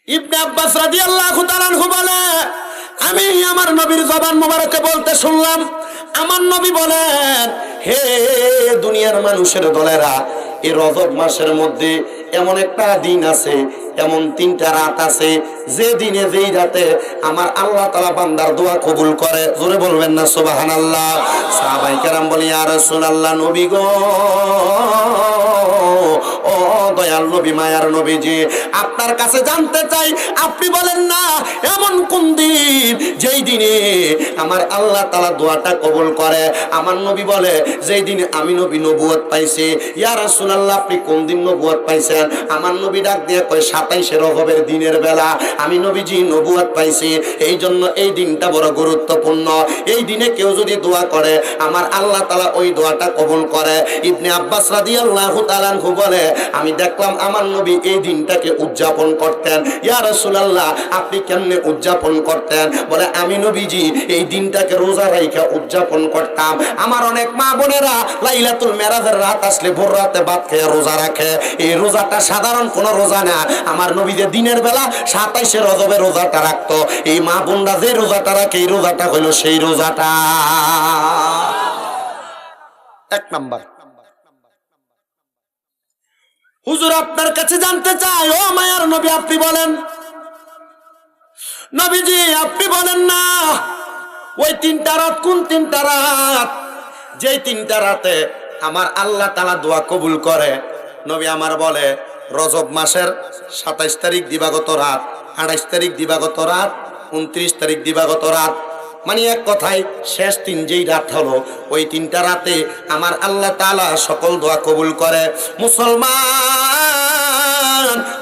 ইবনে আব্বাস রাদিয়াল্লাহু তাআলা আনহু বলে, আমি আমার নবীর জবান মোবারকে বলতে শুনলাম, আমার নবী বলেন, হে দুনিয়ার মানুষের দলেরা, এই রজব মাসের মধ্যে এমন একটা দিন আছে, এমন 3টা রাত আছে, যে দিনে যেই রাতে আমার আল্লাহ তাআলা বান্দার দোয়া কবুল করে। জোরে বলবেন না সুবহানাল্লাহ। সাহাবায়ে কেরাম বলি, ইয়া রাসূলুল্লাহ, নবী গো, ও দয়াল নবী, মায়ার নবীজি, আপনার কাছে জানতে চাই, আপনি বলেন না এমন কোন দিন যেই দিনে আমার আল্লাহ তাআলা দোয়াটা কবুল করে। আমার নবী বলে, যেই দিনে আমি নবী নবুয়ত পাইছি। ইয়া রাসূলুল্লাহ, আপনি কোন দিন নবুয়ত পাইছেন? আমার নবী ডাক দিয়ে কয়, 27শে রজবের দিনের বেলা আমি নবীজি নবুয়ত পাইছি। এই জন্য এই দিনটা বড় গুরুত্বপূর্ণ। এই দিনে কেউ যদি দোয়া করে, আমার আল্লাহ তাআলা ওই দোয়াটা কবুল করে। ইবনে আব্বাস রাদিয়াল্লাহু তাআলা আনহু বলে, আমি দেখলাম আমার নবী এই দিনটাকে উদযাপন করতেন। ইয়া রাসূলুল্লাহ, আপনি কেমনে উদযাপন করতেন? বলে, আমি নবীজি এই দিনটাকে রোজা রাইখা উদযাপন করতাম। আমার অনেক মা বোনেরা লাইলাতুল মেরাজের রাত আসলে ভোর রাতে ভাত খেয়ে রোজা রাখে। এই রোজাটা সাধারণ কোনো রোজা না। আমার নবী যে দিনের বেলা 27শে রজবে রোজাটা রাখতো, এই মা বোনরা যে রোজাটা রাখে, এই রোজাটা হইল সেই রোজাটা। এক নাম্বার। হুজুর, আপনার কাছে জানতে চাই, ও মায়ার নবী, আপনি বলেন, নবীজি আপনি বলেন না, ওই 3টা রাত কোন 3টা রাত, যেই 3টা রাতে আমার আল্লাহ তাআলা দোয়া কবুল করে? নবী আমার বলে, রজব মাসের 27 তারিখ দিবাগত রাত, 28 তারিখ দিবাগত রাত, 29 তারিখ দিবাগত রাত, মানে এক কথায় শেষ 3 যেই রাত হলো, ওই 3টা রাতে আমার আল্লাহ তাআলা সকল দোয়া কবুল করে। মুসলমান,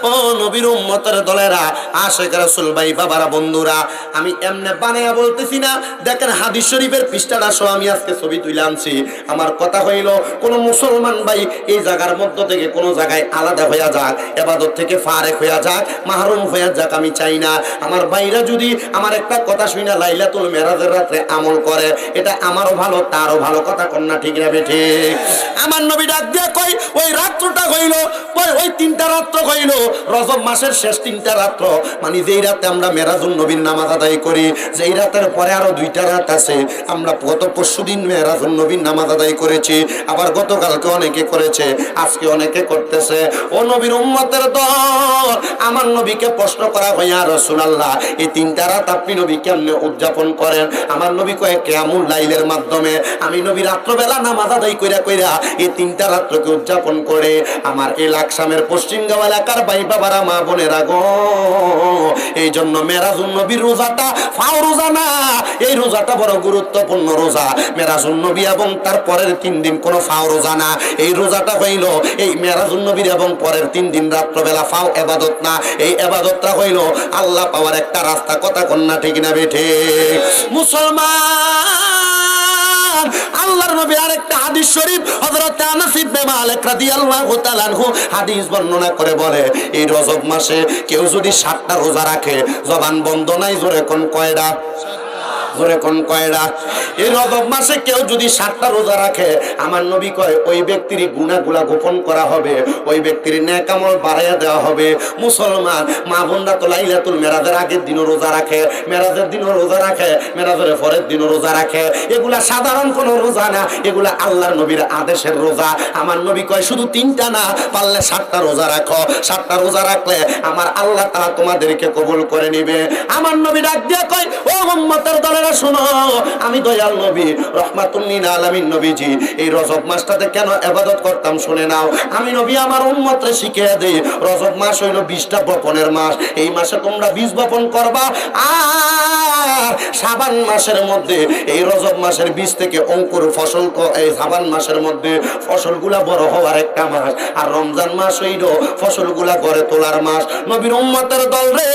ও নবীর উম্মতের দলেরা, আশিক রাসূল ভাই বাবারা, বন্ধুরা, আমি এমনে বানায়া বলতেছি না। দেখেন হাদিস শরীফের পৃষ্ঠাটা সহ আমি আজকে ছবি তুলে আনছি। আমার কথা হইল, কোন মুসলমান ভাই এই জায়গার মধ্য থেকে কোন জায়গায় আলাদা হইয়া যাক, ইবাদত থেকে ফারেক হইয়া যাক, মাহরুম হইয়া যাক, আমি চাই না। আমার ভাইরা যদি আমার একটা কথা শুনে লাইলাতুল মেরাজের রাতে আমল করে, এটা আমারও ভালো, তারও ভালো। কথা কন্যা ঠিক না বেঠে? আমার নবী ডাক দিয়া কই, ওই রাত্রটা হইল, ওই 3টা রাত্র হইল রজব মাসের শেষ 3টা রাত্র, মানে যেই রাতে আমরা মেরাজুন নবীর নামাজ আদায় করি। যেই রাতের পরে আরো 2টা রাত আছে। আমরা গত পরশুদিন মেরাজুন নবীর নামাজ আদায় করেছি, আবার গতকালকে অনেকে করেছে, আজকে অনেকে করতেছে। ও নবীর উম্মতের দল, আমার নবীকে প্রশ্ন করা হয়, ইয়া রাসূলুল্লাহ, এই 3টা রাত আপনি নবী কেমনে উদযাপন করেন? আমার নবী কয়, কিয়ামুল লাইলের মাধ্যমে। আমি নবী রাত্রবেলা নামাজ আদায় কইরা কইরা এই 3টা রাত্রকে উদযাপন করে। আমার এই লাকসামের পশ্চিমগাঁও এলাকার ভাই বাবারা, মা বোনেরা গো, এই জন্য মেরাজুন নবীর রোজাটা ফাও রোজা না, এই রোজাটা বড় গুরুত্বপূর্ণ রোজা। মেরাজুন নবী এবং তার পরের 3 দিন কোনো ফাও রোজা না। এই রোজাটা হইল এই মেরাজুন নবীর এবং পরের 3 দিন রাত্রবেলা ফাও ইবাদত না। এই ইবাদতটা হইল আল্লাহ পাওয়ার একটা রাস্তা। কথা কন্যা ঠিক না বেঠে? মুসলমান, আল্লাহর নবী আরেকটা হাদিস শরীফ হযরত আনাস ইবনে মালিক রাদিয়াল্লাহু তাআলা আনহু হাদিস বর্ণনা করে বলে, এই রজব মাসে কেউ যদি 7টা রোজা রাখে, জবান বন্ধ নাই, জোরে কোন কয়টা? জোরে কোন কয়টা? এই রজব মাসে কেউ যদি 7টা রোজা রাখে, আমার নবী কয়, ওই ব্যক্তির গুনাহগুলা গোপন করা হবে, ওই ব্যক্তির নেক আমল বাড়াইয়া দেওয়া হবে। মুসলমান, মা বোনরা তো লাইলাতুল মেরাজের আগের দিনও রোজা রাখে, মেরাজের দিনও রোজা রাখে, মেরাজের পরের দিনও রোজা রাখে। এগুলা সাধারণ কোনো রোজা না, এগুলা আল্লাহর নবীর আদেশের রোজা। আমার নবী কয়, শুধু 3টা না, পারলে 7টা রোজা রাখো। 7টা রোজা রাখলে আমার আল্লাহ তাআলা তোমাদেরকে কবুল করে নিবে। আমার নবী ডাক দিয়ে কয়, ও উম্মতের দলেরা শুনো, আমি দয়াল নবী রাহমাতুল লিল আলামিন নবীজি এই রজব মাসটাতে কেন ইবাদত করতাম শুনে নাও। আমি নবী আমার উম্মতকে শিখিয়ে দেই, রজব মাস হইল 20টা বপনের মাস। এই মাসে তোমরা বীজ বপন করবা, আর শাবান মাসের মধ্যে, এই রজব মাসের বীজ থেকে অঙ্কুর ফসল, এই শাবান মাসের মধ্যে ফসলগুলা বড় হওয়ার একটা মাস, আর রমজান মাস হইল ফসলগুলা গড়ে তোলার মাস। নবীর উম্মতের দল রে,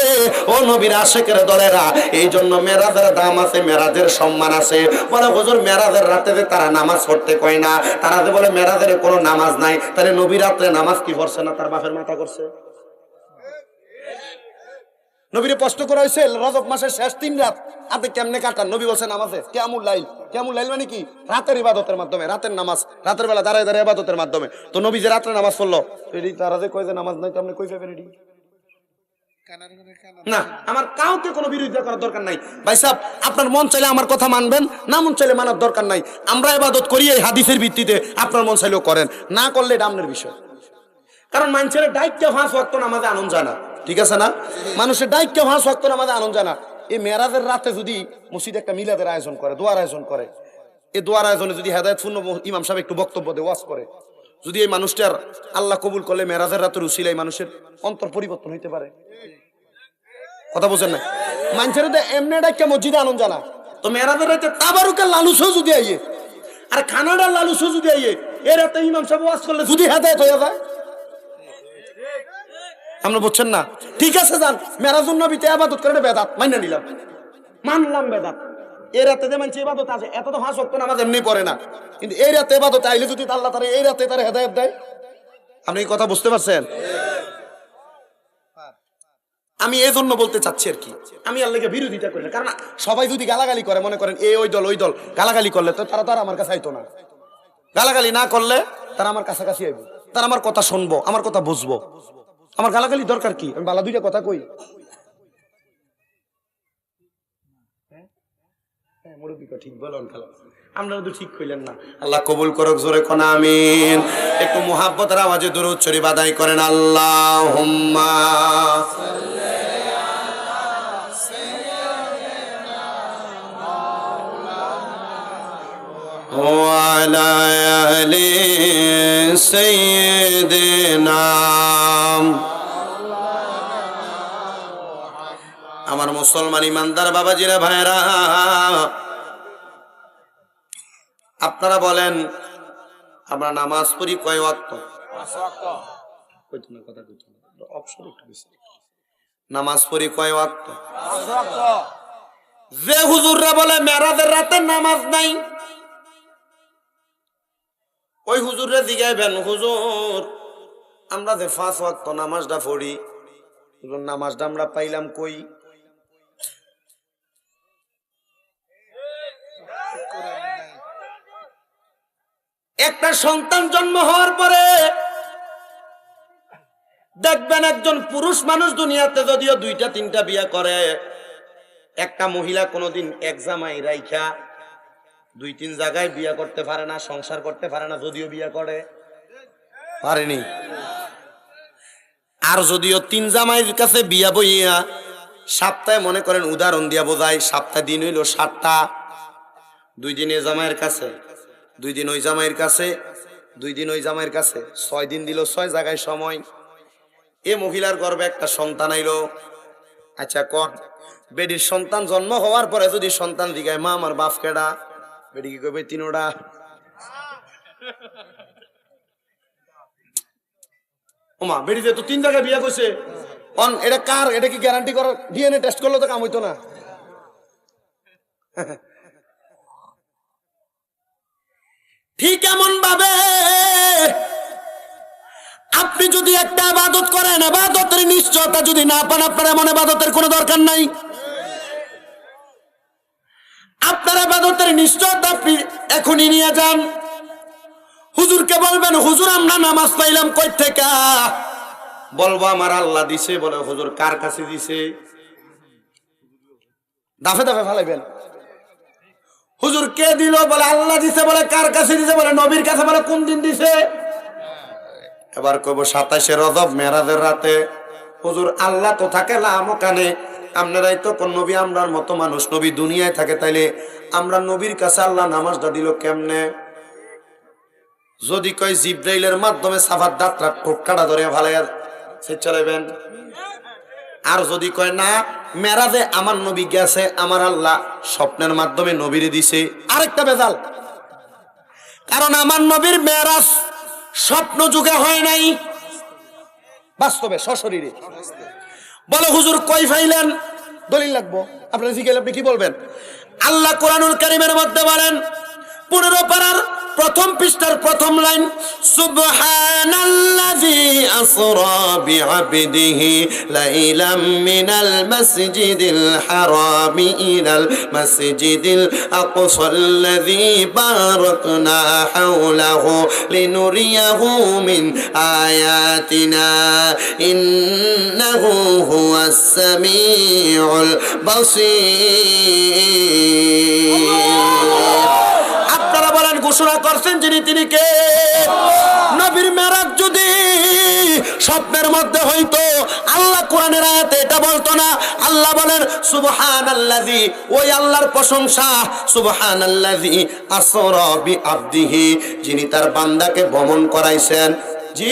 ও নবীর আশিকের দলেরা, এই জন্য মেরাজের দাম আছে, মেরাজের সম্মান আছে। বলে, হুজুর মেরাজের রাতে যে তারা নামাজ পড়তে কয় না, তারা যে বলে মেরাজের কোনো নামাজ নাই, তাহলে নবী রাত্রে নামাজ কি পড়ছে না? তার বাপের মাথা করছে। নবীরে প্রশ্ন করা হয়েছে, রজব মাসের শেষ 3 রাত আপনি কেমনে কাটান? নবী বলছেন নামাজে। কিয়ামুল লাইল, কিয়ামুল লাইল মানে কি? রাতের ইবাদতের মাধ্যমে, রাতের নামাজ, রাতের বেলা দাঁড়ায় দাঁড়ায় ইবাদতের মাধ্যমে। তো নবী যে রাত্রে নামাজ পড়লো, তারা যে কয় যে নামাজ নাই, তো আপনি কই পাবেন? না, আমার কাউকে কোনো বিরোধিতা করার দরকার নাই। ভাই সাহেব, আপনার মন চাইলে আমার কথা মানবেন, না মন চাইলে মানার দরকার নাই। আমরা ইবাদত করি এই হাদিসের ভিত্তিতে, আপনার মন চাইলেও করেন, না করলে এটা আপনার বিষয়। কারণ মানুষের ডাইককে 5 ওয়াক্ত নামাজে আনন্দ জানা, ঠিক আছে না? মানুষের ডাইককে 5 ওয়াক্ত নামাজে আনন্দ জানা। এই মেরাজের রাতে যদি মসজিদে একটা মিলাদের আয়োজন করে, দোয়ার আয়োজন করে, এই দোয়ার আয়োজনে যদি হেদায়েতপূর্ণ ইমাম সাহেব একটু বক্তব্য দেয়, ওয়াজ করে, যদি এই মানুষটার আল্লাহ কবুল করলে মেরাজের রাতের উসিলায় মানুষের অন্তর পরিবর্তন হইতে পারে। কথা বুঝেন না? মানুষের এমনি ডাইককে মসজিদে আনন্দ জানা, তো মেরাজের রাতে তাবারুকের লালুসও যদি আইয়ে, আর খানাডার লালুসও যদি আইয়ে, এর রাতে ইমাম সাহেব ওয়াজ করলে যদি হেদায়েত হয়ে যায়, আমরা বুঝছেন না? ঠিক আছে, যান মেরাজুন নবীতে ইবাদত করে বেদাত মাইনা নিলাম, মানলাম বেদাত। এই রাতে যে মানুষ ইবাদত আছে, এত তো 5 ওয়াক্ত নামাজ এমনি পড়ে না, কিন্তু এই রাতে ইবাদত আইলে যদি আল্লাহ তাআলা এই রাতে তার হেদায়েত দেয়, আপনি এই কথা বুঝতে পারছেন? আমি এই জন্য বলতে চাচ্ছি আর কি, আমি আল্লাহকে বিরোধিতা করি না। কারণ সবাই যদি গালাগালি করে, মনে করেন ওই দল গালাগালি করলে তো তারা তো আর আমার কাছে আইতো না। গালাগালি না করলে তারা আমার কাছাকাছি আইব, তারা আমার কথা শুনবো, আমার কথা বুঝবো। আমার গালাগালি দরকার কি? আমি বালা দুইটা কথা কই, ঠিক বলেন, আপনারা তো ঠিক কইলেন না। আল্লাহ কবুল করুক, জোরে কোন আমিন। একটু মুহাব্বতের আওয়াজে দরুদ শরীফ আদায় করেন, আল্লাহুম্মা ওয়া আলা আলি সাইয়্যিদিনা। আমার মুসলমান ইমানদার বাবাজিরা, ভাইরা, আপনারা বলেন আমরা নামাজ পড়ি কয় ওয়াক্ত? 5 ওয়াক্ত। কইতো না, কথা কইতো না, অপশন একটু বেশি। নামাজ পড়ি কয় ওয়াক্ত? 5 ওয়াক্ত। যে হুজুররা বলে মেরাজের রাতে নামাজ নাই, ওই হুজুররা জিগাইবেন, হুজুর আমরা যে 5 ওয়াক্ত নামাজটা পড়ি, হুজুর নামাজটা আমরা পাইলাম কই? একটা সন্তান জন্ম হওয়ার পরে দেখবেন একজন পুরুষ মানুষ দুনিয়াতে যদিও 2টা-3টা বিয়ে করে, একটা মহিলা কোনোদিন এক জামাই রাইখা 2-3 জায়গায় বিয়ে করতে পারে না, সংসার করতে পারে না, যদিও বিয়ে করে পারেনি। আর যদিও 3 জামাইয়ের কাছে বিয়া বইয়া সপ্তাহে, মনে করেন উদাহরণ দিয়া বোঝায়, সপ্তাহে দিন হইল 7টা, 2 দিন এ জামাইয়ের কাছে, 2 দিন ওই জামাইয়ের কাছে, 2 দিন ওই জামাইয়ের কাছে, 6 দিন দিল 6 জায়গায় সময়। এ মহিলার গর্ভে একটা সন্তান আইলো। আচ্ছা কর, বেডির সন্তান জন্ম হওয়ার পরে যদি সন্তান দিগায় মা আমার বাপ কেডা, বেডি কি কইবে? 3টা। ওমা, বেডিতে তো 3 জায়গায় বিয়ে করছে, এটা কার? এটা কি গ্যারান্টি করার? ডিএনএ টেস্ট করলে তো কাম হইতো না। ঠিক এমন ভাবে আপনি যদি একটা ইবাদত করেন, ইবাদতের নিশ্চয়তা যদি না পান, আপনার এমন ইবাদতের কোনো দরকার নাই। আপনার ইবাদতের নিশ্চয়তা আপনি এখনই নিয়ে যান। হুজুরকে বলবেন, হুজুর আমরা নামাজ পাইলাম কই থেকে? বলবো আমার আল্লাহ দিছে। বলে হুজুর কার কাছে দিছে? দাফে দাফে ফালাইবেন। হুজুর কে দিল? বলে আল্লাহ দিছে। বলে কার কাছে দিছে? বলে নবীর কাছে। বলে কোন দিন দিছে? এবার কইব 27শে রজব মেরাজের রাতে। হুজুর আল্লাহ তো থাকে লামকানে, আপনারাই তো কোন নবী আমরার মতো মানুষ, নবী দুনিয়ায় থাকে, তাইলে আমরা নবীর কাছে আল্লাহ নামাজটা দিল কেমনে? যদি কয় জিব্রাইলের মাধ্যমে সাফার দাঁতরা টোটকাটা ধরে ভালাইয়া সে চালাইবেন। আর যদি কয় না মেরাজে আমার নবী গেছে, আমার আল্লাহ স্বপ্নের মাধ্যমে নবীরে দিছে, আরেকটা বেজাল। কারণ আমার নবীর মেরাজ স্বপ্ন যুগে হয় নাই, বাস্তবে সশরীরে। বলে হুজুর কই ফাইলেন? দলিল লাগবো। আপনার জিজ্ঞেস আপনি কি বলবেন? আল্লাহ কোরআনুল কারীমের মধ্যে বলেন 15 পারার প্রথম পৃষ্ঠার প্রথম লাইন, সুবহানাল্লাযী আসরা বিআবদিহি লাইলাম মিনাল মাসজিদিল হারামি ইলাল মাসজিদিল আকসাল্লাযী বারাকনা হাওলাহু লিনুরিয়াহু মিন আয়াতিনা ইন্নাহু হুয়াস সামিউল বাসীর। আপনারা বলেন, ঘোষণা করছেন যিনি, তিনি কে? নবীর মেরাজ যদি স্বপ্নের মধ্যে হইতো, আল্লাহ কোরআনের আয়াতে এটা বলতো না। আল্লাহ বলেন সুবহানাল্লাযী, ওই আল্লাহর প্রশংসা, সুবহানাল্লাযী আসরা বিআবদিহি, যিনি তার বান্দাকে ভ্রমণ করাইছেন। জি,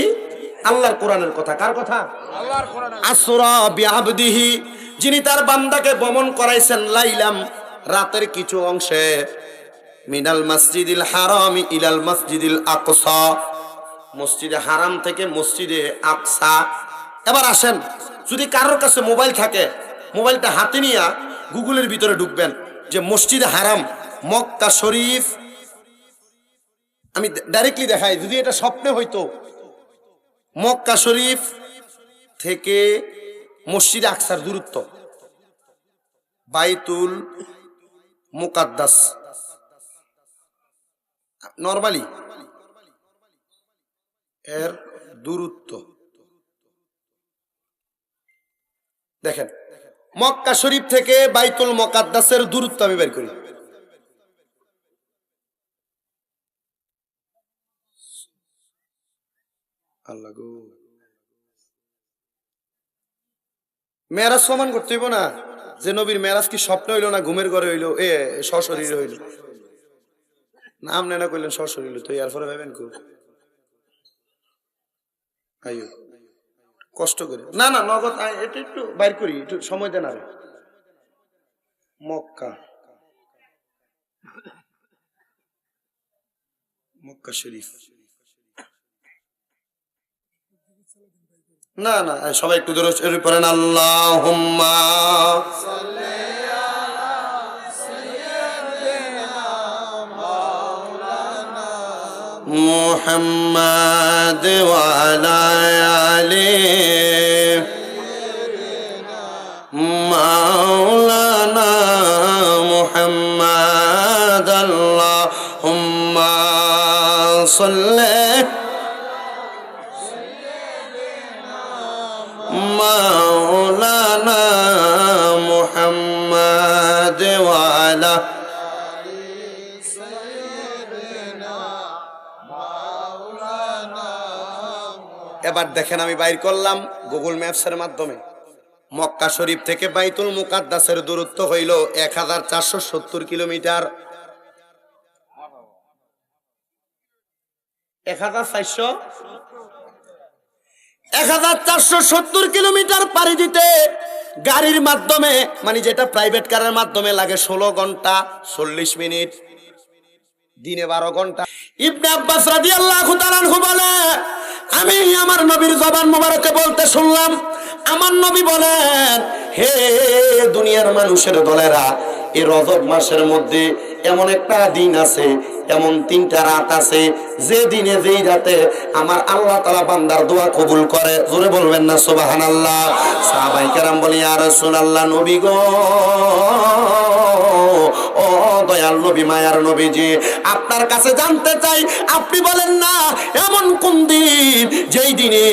আল্লাহর কোরআনের কথা। কার কথা? আল্লাহর কোরআন। আসরা বিআবদিহি, যিনি তার বান্দাকে ভ্রমণ করাইছেন, লাইলাম, রাতের কিছু অংশে, মিনাল মসজিদিল হারাম ইলাল মসজিদিল আকসা, মসজিদে হারাম থেকে মসজিদে আকসা। এবার আসেন, যদি কারোর কাছে মোবাইল থাকে, মোবাইলটা হাতে নিয়ে গুগলের ভিতরে ঢুকবেন যে মসজিদে হারাম মক্কা শরীফ, আমি ডাইরেক্টলি দেখাই, যদি এটা স্বপ্নে হইতো, মক্কা শরীফ থেকে মসজিদে আকসার দূরত্ব, বাইতুল মুকাদ্দাস, নরমালি এর দূরত্ব দেখেন, মক্কা শরীফ থেকে বাইতুল মুকাদ্দাসের দূরত্ব আমি বের করি। আল্লাহ গো, মেরাজ সমান করতে হইব না যে নবীর মেরাজ কি স্বপ্ন হইল না ঘুমের ঘরে হইল, সশরীরে হইল। নাম নেনা কইলেন সশরীরে, তো এর পরে ভাবেন খুব আইও কষ্ট করে, না না নগদ এটা একটু বাইর করি, একটু সময় দেন। আর মক্কা, মক্কা শরীফ, না না সবাই একটু দরুদ শরীফ পড়েন, আল্লাহুম্মা সাল্লি আলা সাইয়্যিদিনা মাওলানা মুহাম্মাদ ওয়া আলা আলি মাওলানা মুহাম্মাদ, আল্লাহুম্মা সাল্লি মাওলানা মুহাম্মাদ ওয়া আলা সাইয়্যিদিনা মাওলানা। এবার দেখেন, আমি বাইর করলাম গুগল ম্যাপসের মাধ্যমে, মক্কা শরীফ থেকে বাইতুল মুকাদ্দাসের দূরত্ব হইল 1470 কিলোমিটার। 1470 কিলোমিটার পাড়ি দিতে গাড়ির মাধ্যমে, মানে যেটা প্রাইভেট কারের মাধ্যমে লাগে 16 ঘন্টা 40 মিনিট, দিনে 12 ঘন্টা। ইবনে আব্বাস রাদিয়াল্লাহু তাআলা আনহু বলে, আমি আমার নবীর জবান মোবারকে বলতে শুনলাম, আমার নবী বলেন, হে দুনিয়ার মানুষের দলেরা, এই রজব মাসের মধ্যে এমন একটা দিন আছে, এমন 3টা রাত আছে, যে দিনে যেই রাতে আমার আল্লাহ তাআলা বান্দার দোয়া কবুল করে। জোরে বলবেন না সুবহানাল্লাহ। সাহাবায়ে কেরাম বলি, ইয়া রাসূলুল্লাহ, নবী গো, ও দয়াল নবী, মায়ার নবীজি, আপনার কাছে জানতে চাই, আপনি বলেন না এমন কোন দিন যেই দিনে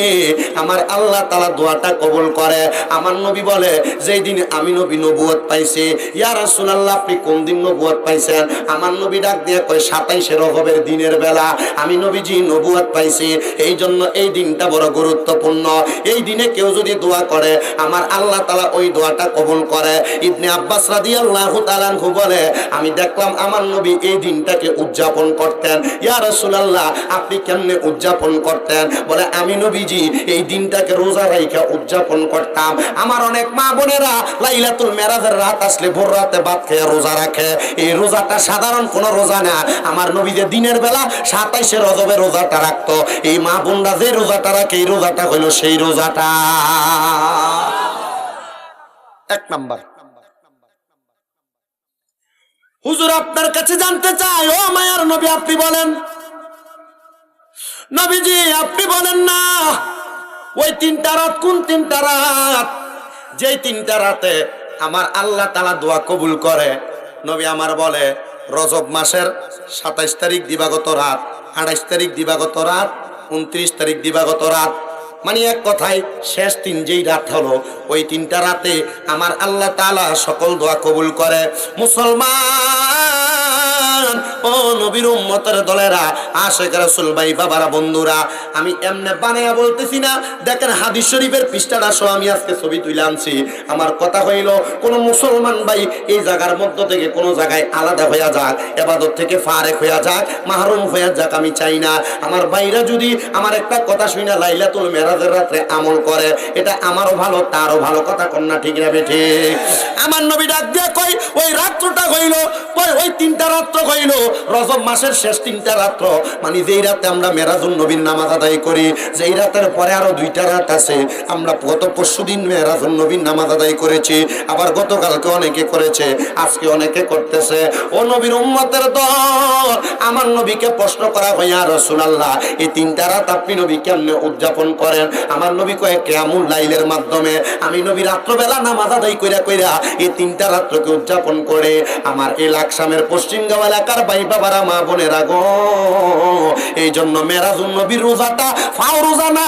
আমার আল্লাহ তাআলা দোয়াটা কবুল করে। আমার নবী বলে, যেই দিনে আমি নবী নবুয়ত পাইছি। ইয়া রাসূলুল্লাহ, আপনি কোন দিন নবুয়ত পাইছেন? আমার নবী ডাক দিয়ে কয়, 27 রজবের দিনের বেলা আমি নবীজি নবুয়ত পাইছি। এই জন্য এই দিনটা বড় গুরুত্বপূর্ণ। এই দিনে কেউ যদি দোয়া করে, আমার আল্লাহ তাআলা ওই দোয়াটা কবুল করে। ইবনে আব্বাস রাদিয়াল্লাহু তাআলা আনহু বলে, আমি দেখলাম আমার নবী এই দিনটাকে উদযাপন করতেন। ইয়া রাসূলুল্লাহ, আপনি কেমনে উদযাপন করতেন? বলে, আমি নবীজি এই দিনটাকে রোজা রাইখা উদযাপন করতাম। আমার অনেক মা বোনেরা লাইলাতুল মেরাজের রাত আসলে ভোর রাতে ভাত খেয়ে রোজা রাখে। এই রোজাটা সাধারণ কোনো রোজা না। আমার নবী যে দিনের বেলা 27 রজবে রোজাটা রাখতো, এই মা বোনরা যে রোজাটা রাখে, এই রোজাটা হইল সেই রোজাটা। এক নাম্বার। হুজুর, আপনার কাছে জানতে চাই, ও মায়ার নবী, আপনি বলেন নবীজি আপনি বলেন না ওই 3টা রাত কোন 3টা রাত, যেই 3টা রাতে আমার আল্লাহ তাআলা দোয়া কবুল করে। নবী আমার বলে রজব মাসের 27 তারিখ দিবাগত রাত, 28 তারিখ দিবাগত রাত, 29 তারিখ দিবাগত রাত, মানে এক কথায় শেষ 3 যেই রাত হলো ওই 3টা রাতে আমার আল্লাহ তাআলা সকল দোয়া কবুল করে। মুসলমান ও নবীর উম্মতের দলেরা, আশিক রাসূল ভাই বাবারা বন্ধুরা, আমি এমনে বানায়া বলতেছি না, দেখেন হাদিস শরীফের পৃষ্ঠাটা সহ আমি আজকে ছবি তুলে আনছি। আমার কথা হইল কোন মুসলমান ভাই এই জায়গার মধ্য থেকে কোন জায়গায় আলাদা হইয়া যাক, ইবাদত থেকে ফারেক হইয়া যাক, মাহরুম হইয়া যাক, আমি চাই না। আমার ভাইরা যদি আমার একটা কথা শুনে লাইলাতুল মেরাজের রাতে আমল করে, এটা আমারও ভালো তারও ভালো, কথা কন্যা ঠিক না বেঠে? আমার নবী ডাক দিয়ে কই ওই রাত্রটা হইল, ওই 3টা রাত্র হইল রজব মাসের শেষ 3টা রাত্র, মানে যেই রাতে আমরা মেরাজুন নবীর নামাজ আদায় করি, যেই রাতের পরে আরো 2টা রাত আছে। আমরা গত পরশুদিন মেরাজুন নবীর নামাজ আদায় করেছি, আবার গতকালকে অনেকে করেছে, আজকে অনেকে করতেছে। ও নবীর উম্মতের দল, আমার নবীকে প্রশ্ন করা হয় ইয়া রাসূলুল্লাহ এই 3টা রাত আপনি নবী কেমনে উদযাপন করেন? আমার নবী কয় কিয়ামুল লাইলের মাধ্যমে। আমি নবী রাত্রবেলা নামাজ আদায় কইরা কইরা এই 3টা রাত্রকে উদযাপন করে। আমার এই লাকসামের পশ্চিমগাঁও এলাকার ভাই বাবারা, মা বোনেরা গো, এই জন্য মেরাজুন নবীর রোজাটা ফাও রোজা না,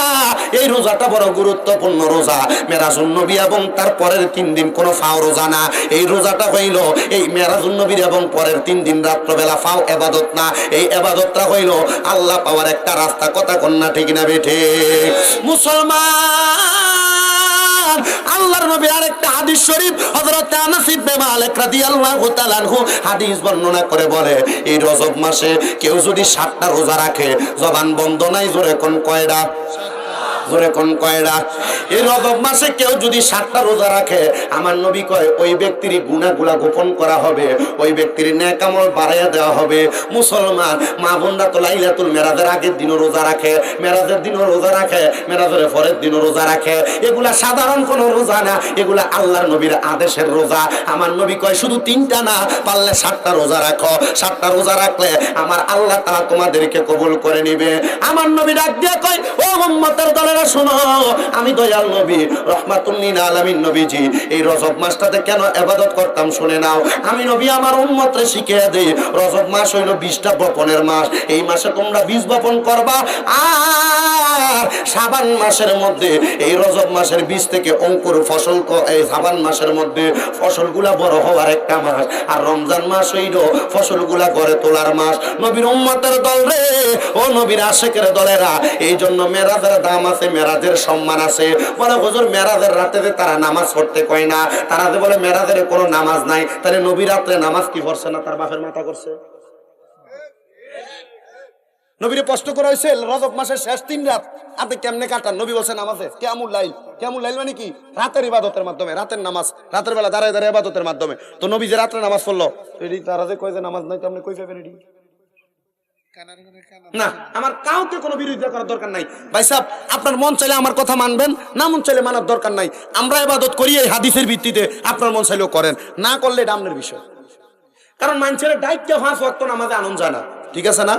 এই রোজাটা বড় গুরুত্বপূর্ণ রোজা। মেরাজুন নবী এবং তার পরের 3 দিন কোনো ফাও রোজা না, এই রোজাটা হইল এই মেরাজুন নবীর এবং পরের 3 দিন রাত্রবেলা ফাও ইবাদত না, এই ইবাদতটা হইল আল্লাহ পাওয়ার একটা রাস্তা, কথা কন্যা ঠিক না বেঠে? মুসলমান, আল্লাহর নবী আরেকটা হাদিস শরীফ হযরত আনাস ইবনে মালিক রাদিয়াল্লাহু তাআলা আনহু হাদিস বর্ণনা করে বলে এই রজব মাসে কেউ যদি 7টা রোজা রাখে, জবান বন্ধ নাই, জোরে কোন কয়টা? জোরে কোন কয়টা? এই রজব মাসে কেউ যদি 7টা রোজা রাখে, আমার নবী কয় ওই ব্যক্তির গুনাহগুলা গোপন করা হবে, ওই ব্যক্তির নেক আমল বাড়াইয়া দেওয়া হবে। মুসলমান মা বোনরা তো লাইলাতুল মেরাজের আগের দিনও রোজা রাখে, মেরাজের দিনও রোজা রাখে, মেরাজের পরের দিনও রোজা রাখে। এগুলা সাধারণ কোনো রোজা না, এগুলা আল্লাহর নবীর আদেশের রোজা। আমার নবী কয় শুধু 3টা না, পারলে 7টা রোজা রাখো। 7টা রোজা রাখলে আমার আল্লাহ তাআলা তোমাদেরকে কবুল করে নিবে। আমার নবী ডাক দিয়ে কয় ও উম্মতের দলেরা শোনো, আমি দয়াল নবী রাহমাতুল লিল আলামিন নবীজি এই রজব মাসটাতে কেন ইবাদত করতাম শুনে নাও। আমি নবী আমার উম্মতকে শিখিয়ে দেই, রজব মাস হইল 20টা বপনের মাস। এই মাসে তোমরা বীজ বপন করবা, আর শাবান মাসের মধ্যে এই রজব মাসের বীজ থেকে অঙ্কুর ফসল, এই শাবান মাসের মধ্যে ফসলগুলা বড় হওয়ার একটা মাস, আর রমজান মাস হইল ফসলগুলা গড়ে তোলার মাস। নবীর উম্মতের দল রে, ও নবীর আশিকের দলেরা, এই জন্য মেরাজের দাম আছে, মেরাজের সম্মান আছে। বলে হুজুর মেরাজের রাতে যে তারা নামাজ পড়তে কয় না, তারা যে বলে মেরাজের কোনো নামাজ নাই, তাহলে নবী রাত্রে নামাজ কি পড়ছে না? তার বাপের মাথা করছে। নবীরে প্রশ্ন করা হয়েছে রজব মাসের শেষ 3 রাত আপনি কেমনে কাটান? নবী বলছেন নামাজে। কিয়ামুল লাইল, কিয়ামুল লাইল মানে কি? রাতের ইবাদতের মাধ্যমে, রাতের নামাজ, রাতের বেলা দাঁড়ায় দাঁড়ায় ইবাদতের মাধ্যমে। তো নবী যে রাত্রে নামাজ পড়লো, এটি তারা যে কয় যে নামাজ নাই, তো আপনি কই পাবেন এটি? না, আমার কাউকে কোনো বিরোধিতা করার দরকার নাই ভাই সাহেব। আপনার মন চাইলে আমার কথা মানবেন, না মন চাইলে মানার দরকার নাই। আমরা ইবাদত করি এই হাদিসের ভিত্তিতে, আপনার মন চাইলেও করেন, না করলে এটা আপনার বিষয়। কারণ মানুষের ডাইককে 5 ওয়াক্ত নামাজে আনন্দ জানা, ঠিক আছে না?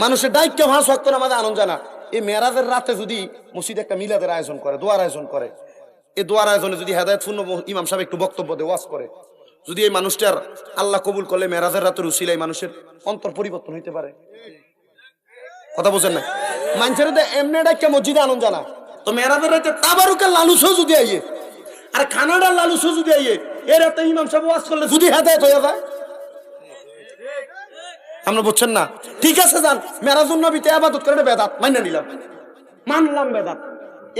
মানুষের ডাইককে 5 ওয়াক্ত নামাজে আনন্দ জানা। এই মেরাজের রাতে যদি মসজিদে একটা মিলাদের আয়োজন করে, দোয়ার আয়োজন করে, এই দোয়ার আয়োজনে যদি হেদায়েতপূর্ণ ইমাম সাহেব একটু বক্তব্য দেয়, ওয়াজ করে, যদি এই মানুষটার আল্লাহ কবুল করলে মেরাজের রাতের উসিলায় মানুষের অন্তর পরিবর্তন হইতে পারে। কথা বুঝেন না? মানুষের এমনি ডাইককে মসজিদে আনন্দ জানা, তো মেরাজের রাতে তাবারুকের লালুসও যদি আইয়ে, আর খানাডার লালুসও যদি আইয়ে, এর রাতে ইমাম সাহেব ওয়াজ করলে যদি হেদায়েত হয়ে যায়, আমরা বুঝছেন না? ঠিক আছে যান, মেরাজুন নবীতে ইবাদত করে বেদাত মাইনা নিলাম, মানলাম বেদাত।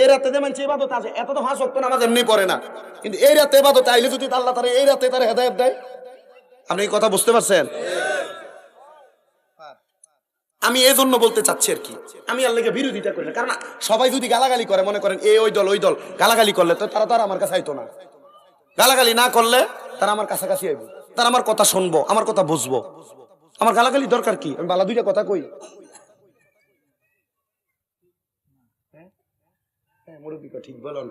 এই রাতে যে মানুষ ইবাদত আছে, এত তো 5 ওয়াক্ত নামাজ এমনি পড়ে না, কিন্তু এই রাতে ইবাদত আইলে যদি আল্লাহ তাআলা এই রাতে তার হেদায়েত দেয়, আপনি এই কথা বুঝতে পারছেন? আমি এই জন্য বলতে চাচ্ছি আর কি, আমি আল্লাহকে বিরোধিতা করি না। কারণ সবাই যদি গালাগালি করে, মনে করেন এই ওই দল ওই দল, গালাগালি করলে তো তারা তো আর আমার কাছে আইতো না। গালাগালি না করলে তারা আমার কাছাকাছি আইব, তারা আমার কথা শুনবো, আমার কথা বুঝবো। আমার গালাগালি দরকার কি? আমি বালা 2টা কথা কই। ঠিক বলেন,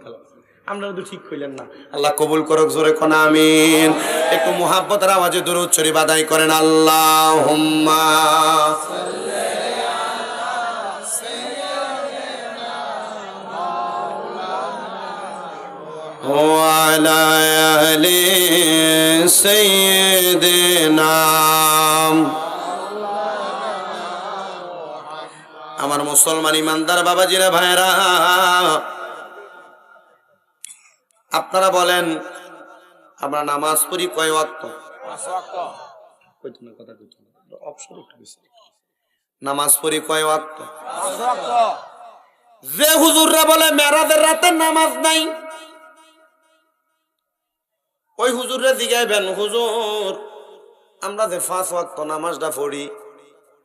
আমরা তো ঠিক কইলেন না। আল্লাহ কবুল করুক, জোরে কোন আমিন। একটু মুহাব্বতের আওয়াজে দরুদ শরীফ আদায় করেন। আল্লাহুম্মা সাল্লি আলা وعلى آل سيدنا। আমার মুসলমান ইমানদার বাবাজিরা ভাইরা, আপনারা বলেন আমরা নামাজ পড়ি কয় ওয়াক্ত? নামাজ পড়ি কয় ওয়াক্ত? যে হুজুররা বলে মেরাজের রাতে নামাজ নাই, ওই হুজুররা জিগাইবেন, হুজুর আমরা যে 5 ওয়াক্ত নামাজটা পড়ি,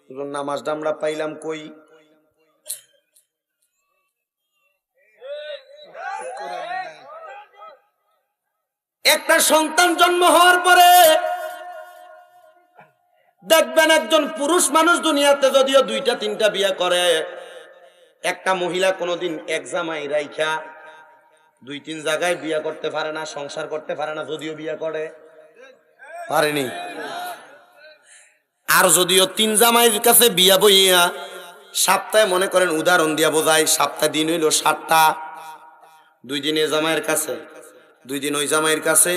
হুজুর নামাজটা আমরা পাইলাম কই? একটা সন্তান জন্ম হওয়ার পরে দেখবেন একজন পুরুষ মানুষ দুনিয়াতে যদিও 2টা-3টা বিয়ে করে, একটা মহিলা কোনোদিন এক জামাই রাইখা 2-3 জায়গায় বিয়ে করতে পারে না, সংসার করতে পারে না, যদিও বিয়ে করে পারেনি। আর যদিও 3 জামাইয়ের কাছে বিয়া বইয়া সপ্তাহে, মনে করেন উদাহরণ দিয়া বোঝায়, সপ্তাহে দিন হইল 7টা, 2 দিন এ জামাইয়ের কাছে, 2 দিন ওই জামাইয়ের কাছে,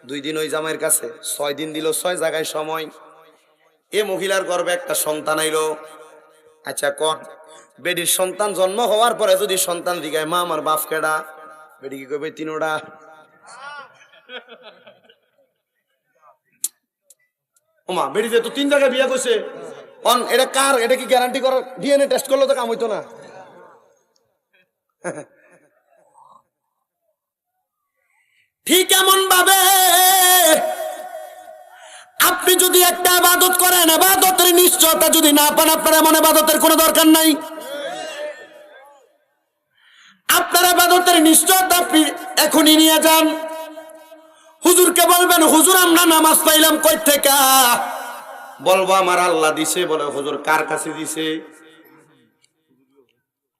2 দিন ওই জামাইয়ের কাছে, 6 দিন দিল 6 জায়গায় সময়। এ মহিলার গর্ভে একটা সন্তান আইলো। আচ্ছা কোন বেডির সন্তান জন্ম হওয়ার পরে যদি সন্তান দিগায় মা আমার বাপ কেডা, বেডি কি কইবে? 3টা। ওমা বেডিতে তো 3 জায়গায় বিয়ে করছে, অন এটা কার? এটা কি গ্যারান্টি কর? ডিএনএ টেস্ট করলে তো কাম হইতো না। ঠিক এমন ভাবে আপনি যদি একটা ইবাদত করেন, ইবাদতের নিশ্চয়তা যদি না পান, আপনার এমন ইবাদতের কোনো দরকার নাই। আপনার ইবাদতের নিশ্চয়তা আপনি এখনই নিয়ে যান। হুজুরকে বলবেন, হুজুর আমরা নামাজ পাইলাম কই থেকে? বলবো আমার আল্লাহ দিছে। বলে হুজুর কার কাছে দিছে?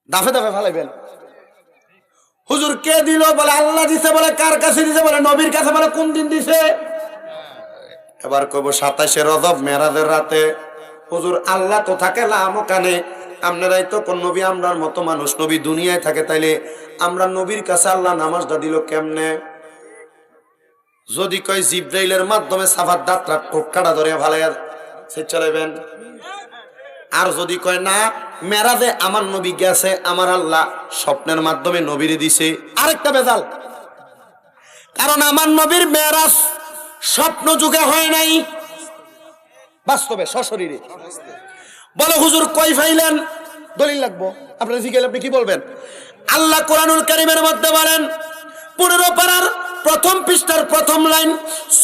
দাফে দাফে ফালাইবেন। হুজুর কে দিল? বলে আল্লাহ দিছে। বলে কার কাছে দিছে? বলে নবীর কাছে। বলে কোন দিন দিছে? এবার কইব 27শে রজব মেরাজের রাতে। হুজুর আল্লাহ তো থাকে লামকানে, আপনারাই তো কোন নবী আমরার মতো মানুষ, নবী দুনিয়ায় থাকে, তাইলে আমরা নবীর কাছে আল্লাহ নামাজটা দিল কেমনে? যদি কয় জিব্রাইলের মাধ্যমে সাফার দাঁতরা টোটকাটা ধরে ভালাইয়া সে চালাইবেন। আর যদি কয় না মেরাজে আমার নবী গেছে, আমার আল্লাহ স্বপ্নের মাধ্যমে নবীরে দিছে, আরেকটা বেজাল। কারণ আমার নবীর মেরাজ স্বপ্ন যুগে হয় নাই, বাস্তবে সশরীরে। বলে হুজুর কই ফাইলেন? দলিল লাগবো। আপনার জিজ্ঞেস আপনি কি বলবেন? আল্লাহ কোরআনুল কারীমের মধ্যে বলেন 15 পারার প্রথম পৃষ্ঠার প্রথম লাইন,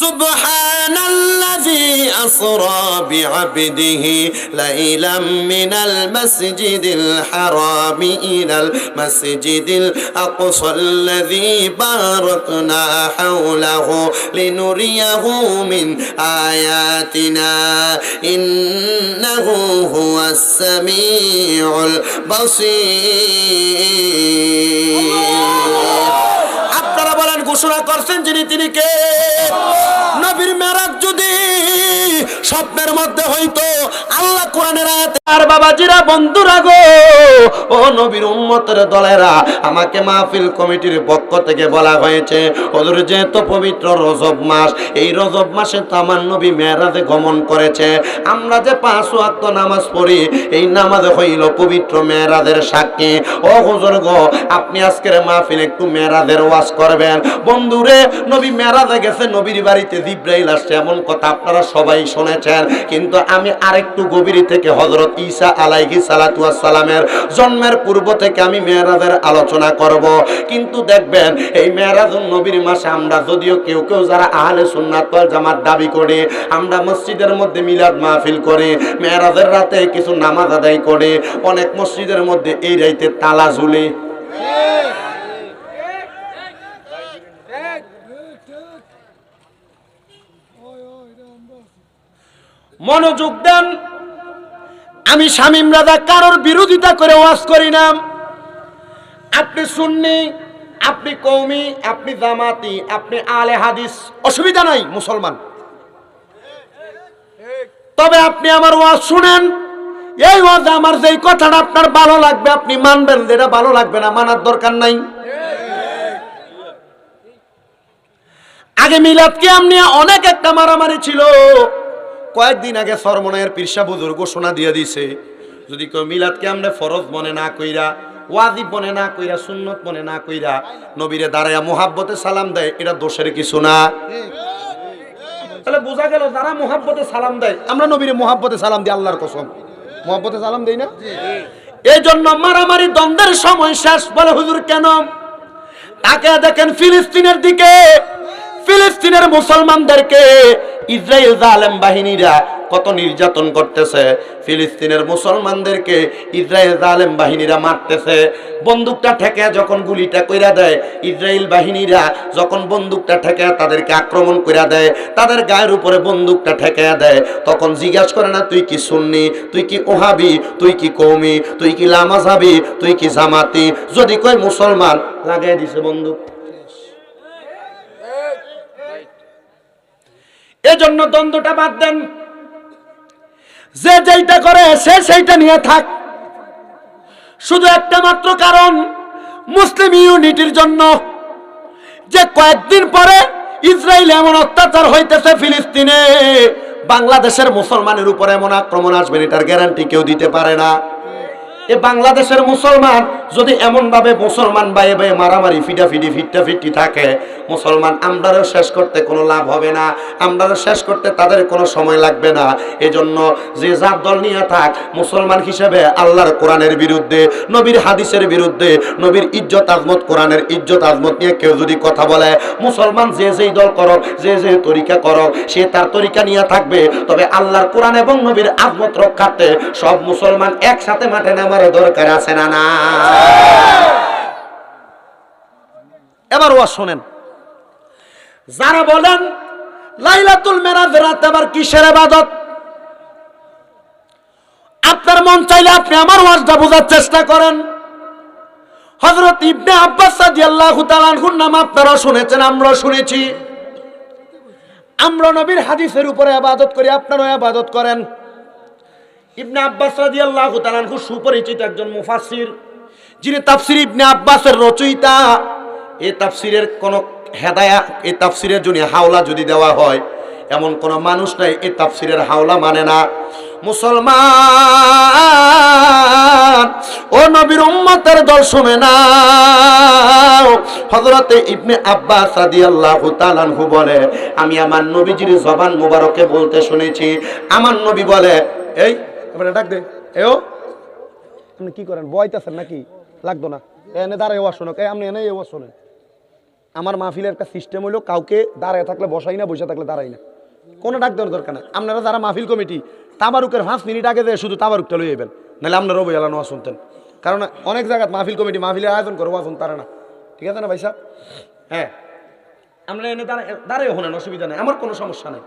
সুবহানাল্লাযী আসরা বিআবদিহি লাইলাম মিনাল মাসজিদিল হারামি ইলাল মাসজিদিল আকসাল্লাযী বারাকনা হাওলাহু লিনুরিয়াহু মিন আয়াতিনা ইন্নাহু হুয়াস সামিউল বাসীর। আপনারা বলেন ঘোষণা করছেন যিনি, তিনি কে? নবীর মেরাজ যদি স্বপ্নের মধ্যে হইতো, আল্লাহ কোরআনের আয়াতে। আর বাবাজিরা, বন্ধুরা গো, ও নবীর উম্মতের দলেরা, আমাকে মাহফিল কমিটির পক্ষ থেকে বলা হয়েছে, হুজুর যেহেতু পবিত্র রজব মাস, এই রজব মাসে তো আমার নবী মেরাজে গমন করেছে। আমরা যে 5 ওয়াক্ত নামাজ পড়ি, এই নামাজ হইল পবিত্র মেরাজের সাক্ষী। ও হুজুর গো, আপনি আজকের মাহফিলে একটু মেরাজের ওয়াজ করবেন। বন্ধুরে, নবী মেরাজে গেছে, নবীর বাড়িতে জিবরাইল আসছে, এমন কথা আপনারা সবাই শুনেছেন। কিন্তু আমি আরেকটু গভীর থেকে হযরত ঈসা আলাইহিস সালাতু ওয়াস সালামের জন্মের পূর্ব থেকে আমি মেরাজের আলোচনা করব। কিন্তু দেখবেন এই মেরাজুন নবীর মাসে আমরা যদিও কেউ কেউ যারা আহলে সুন্নাত ওয়াল জামাত দাবি করে, আমরা মসজিদের মধ্যে মিলাদ মাহফিল করে, মেরাজের রাতে কিছু নামাজ আদায় করে, অনেক মসজিদের মধ্যে এই রাইতে তালা ঝুলে। মনোযোগ দেন, আমি শামীম রাজা কারোর বিরোধিতা করে ওয়াজ করি না। আপনি সুন্নি, আপনি কওমি, আপনি জামাতি, আপনি আলে হাদিস, অসুবিধা নাই, মুসলমান। তবে আপনি আমার ওয়াজ শুনেন, এই ওয়াজ আমার যেই কথাটা আপনার ভালো লাগবে আপনি মানবেন, যেটা ভালো লাগবে না মানার দরকার নাই। আগে মিলাদ কিয়াম নিয়ে অনেক একটা মারামারি ছিল। কয়েকদিন আগে সরমনায়ের পীরসা বুজুর্গ ঘোষণা দিয়ে দিছে, যদি কেউ মিলাদ কিয়ামনে ফরজ মনে না কইরা, ওয়াজিব মনে না কইরা, সুন্নত মনে না কইরা নবীরে দাঁড়ায়া মুহাব্বতে সালাম দেয়, এটা দোষের কিছু না। তাহলে বোঝা গেল যারা মুহাব্বতে সালাম দেয়, আমরা নবীরে মুহাব্বতে সালাম দিই, আল্লাহর কসম মুহাব্বতে সালাম দেই না। এই জন্য মারামারি দ্বন্দ্বের সময় শেষ। বলে হুজুর কেন? তাকে দেখেন ফিলিস্তিনের দিকে, ফিলিস্তিনের মুসলমানদেরকে ইসরায়েল জালেম বাহিনীরা কত নির্যাতন করতেছে। ফিলিস্তিনের মুসলমানদেরকে ইসরায়েল জালেম বাহিনীরা মারতেছে। বন্দুকটা ঠেকে যখন গুলিটা কইরা দেয়, ইসরায়েল বাহিনীরা যখন বন্দুকটা ঠেকে তাদেরকে আক্রমণ কইরা দেয়, তাদের গায়ের উপরে বন্দুকটা ঠেকে দেয়, তখন জিজ্ঞাসা করে না তুই কি সুন্নি, তুই কি ওহাবি, তুই কি কওমি, তুই কি লামাযহাবি, তুই কি জামাতি? যদি কয় মুসলমান, লাগাই দিছে বন্দুক। এজন্য দ্বন্দ্বটা বাদ দেন, যে যেইটা করে সে সেইটা নিয়ে থাক। শুধু একটা মাত্র কারণ, মুসলিম ইউনিটির জন্য। যে কয়েকদিন পরে ইসরায়েল এমন অত্যাচার হইতেছে ফিলিস্তিনে, বাংলাদেশের মুসলমানের উপরে এমন আক্রমণ আসবে এটার গ্যারান্টি কেউ দিতে পারে না। এ বাংলাদেশের মুসলমান যদি এমন ভাবে মুসলমান বাইয়ে বাইয়ে মারামারি ফিটাফিটি ফিট্টাফিটি থাকে, মুসলমান আমরাও শেষ করতে কোনো লাভ হবে না, আমরাও শেষ করতে তাদের কোনো সময় লাগবে না। এজন্য যে যার দল নিয়ে থাক, মুসলমান হিসেবে আল্লাহর কোরআনের বিরুদ্ধে, নবীর হাদিসের বিরুদ্ধে, নবীর ইজ্জত আজমত, কোরআনের ইজ্জত আজমত নিয়ে কেউ যদি কথা বলে, মুসলমান যে যেই দল করক, যে যে তরিকা করক, সে তার তরিকা নিয়ে থাকবে। তবে আল্লাহর কোরআন এবং নবীর আজমত রক্ষার্থে সব মুসলমান একসাথে মাঠে নামার দরকার আছে না? না। এবার ওয়াজ শোনেন, যারা বলেন লাইলাতুল মেরাজ রাত আবার কিসের ইবাদত, আপনার মন চাইলে আপনি আমার ওয়াজটা বোঝার চেষ্টা করেন। হযরত ইবনে আব্বাস রাদিয়াল্লাহু তাআলা আনহুর নাম আপনারা শুনেছেন, আমরাও শুনেছি। আমরা নবীর হাদিসের উপরে ইবাদত করি, আপনারাও ইবাদত করেন। ইবনে আব্বাস রাদিয়াল্লাহু তাআলা আনহু সুপরিচিত একজন মুফাসসির, যিনি তাফসীর ইবনে আব্বাসের রচয়িতা। এই তাফসীরের কোন হেদায়া, এই তাফসীরের জন্য হাওলা যদি দেওয়া হয়, এমন কোন মানুষ নাই এই তাফসীরের হাওলা মানে না। মুসলমান ও নবীর উম্মতের দল শুনে না, হযরতে ইবনে আব্বাস রাদিয়াল্লাহু তাআলা আনহু বলে, আমি আমার নবীজির জবান মুবারকে বলতে শুনেছি, আমার নবী বলে, এই এবারে ডাক দে, এও আপনি কি করেন, বয়তাছেন নাকি? লাগতো না, এনে দাঁড়ায় ওয়াজ শোনো, আপনি এনে ওয়াজ শোনেন। আমার মাহফিলের একটা সিস্টেম হলো, কাউকে দাঁড়ায় থাকলে বসাই না, বসে থাকলে দাঁড়াই না, কোনো ডাক দেওয়ার দরকার নাই। আপনারা যারা মাহফিল কমিটি, তাবারুকের 5 মিনিট আগে দিয়ে শুধু তাবারুকটা লই যাবেন, নাহলে আপনারাও বইয়ালানো ওয়াজ শুনতেন। কারণ অনেক জায়গায় মাহফিল কমিটি মাহফিলের আয়োজন করে ওয়াজ শুনতারে না, ঠিক আছে না ভাই সাহেব? হ্যাঁ, আমরা এনে দাঁড়ায় শোনেন, অসুবিধা নেই, আমার কোনো সমস্যা নেই।